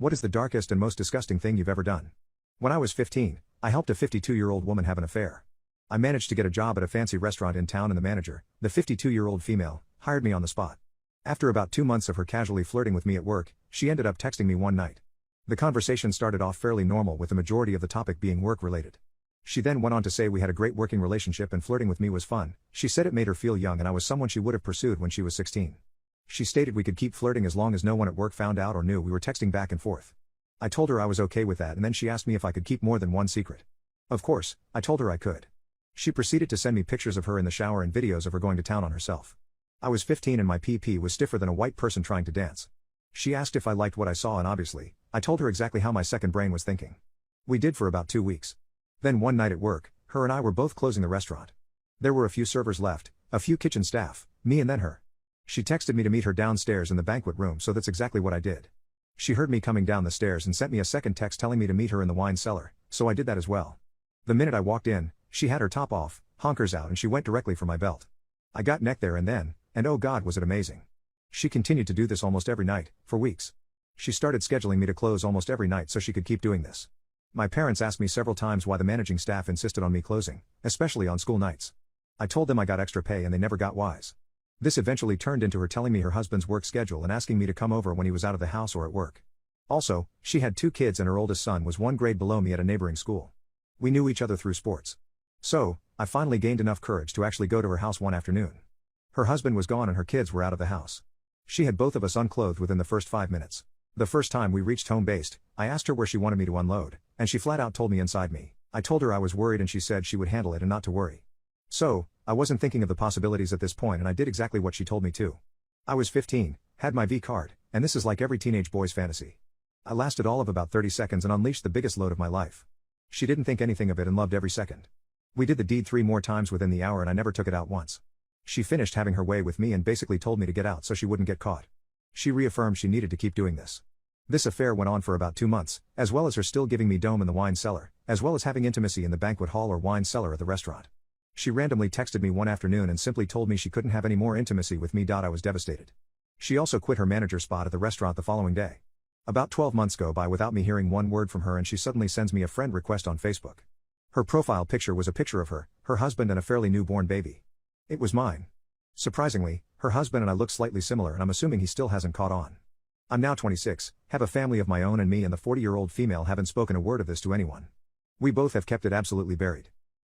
What is the darkest and most disgusting thing you've ever done? When I was 15, I helped a 52-year-old woman have an affair. I managed to get a job at a fancy restaurant in town and the manager, the 52-year-old female, hired me on the spot. After about 2 months of her casually flirting with me at work, she ended up texting me one night. The conversation started off fairly normal with the majority of the topic being work-related. She then went on to say we had a great working relationship and flirting with me was fun. She said it made her feel young and I was someone she would have pursued when she was 16. She stated we could keep flirting as long as no one at work found out or knew we were texting back and forth. I told her I was okay with that and then she asked me if I could keep more than one secret. Of course, I told her I could. She proceeded to send me pictures of her in the shower and videos of her going to town on herself. I was 15 and my PP was stiffer than a white person trying to dance. She asked if I liked what I saw and obviously, I told her exactly how my second brain was thinking. We did for about 2 weeks. Then one night at work, her and I were both closing the restaurant. There were a few servers left, a few kitchen staff, me and then her. She texted me to meet her downstairs in the banquet room, so that's exactly what I did. She heard me coming down the stairs and sent me a second text telling me to meet her in the wine cellar, so I did that as well. The minute I walked in, she had her top off, honkers out and she went directly for my belt. I got neck there and then, and oh God was it amazing. She continued to do this almost every night, for weeks. She started scheduling me to close almost every night so she could keep doing this. My parents asked me several times why the managing staff insisted on me closing, especially on school nights. I told them I got extra pay and they never got wise. This eventually turned into her telling me her husband's work schedule and asking me to come over when he was out of the house or at work. Also, she had 2 kids and her oldest son was 1 grade below me at a neighboring school. We knew each other through sports. So, I finally gained enough courage to actually go to her house one afternoon. Her husband was gone and her kids were out of the house. She had both of us unclothed within the first 5 minutes. The first time we reached home based, I asked her where she wanted me to unload, and she flat out told me inside me. I told her I was worried and she said she would handle it and not to worry. So, I wasn't thinking of the possibilities at this point and I did exactly what she told me to. I was 15, had my V card, and this is like every teenage boy's fantasy. I lasted all of about 30 seconds and unleashed the biggest load of my life. She didn't think anything of it and loved every second. We did the deed 3 more times within the hour and I never took it out once. She finished having her way with me and basically told me to get out so she wouldn't get caught. She reaffirmed she needed to keep doing this. This affair went on for about 2 months, as well as her still giving me dome in the wine cellar, as well as having intimacy in the banquet hall or wine cellar at the restaurant. She randomly texted me one afternoon and simply told me she couldn't have any more intimacy with me. I was devastated. She also quit her manager spot at the restaurant the following day. About 12 months go by without me hearing one word from her and she suddenly sends me a friend request on Facebook. Her profile picture was a picture of her husband and a fairly newborn baby. It was mine. Surprisingly, her husband and I look slightly similar and I'm assuming he still hasn't caught on. I'm now 26, have a family of my own and me and the 40-year-old female haven't spoken a word of this to anyone. We both have kept it absolutely buried.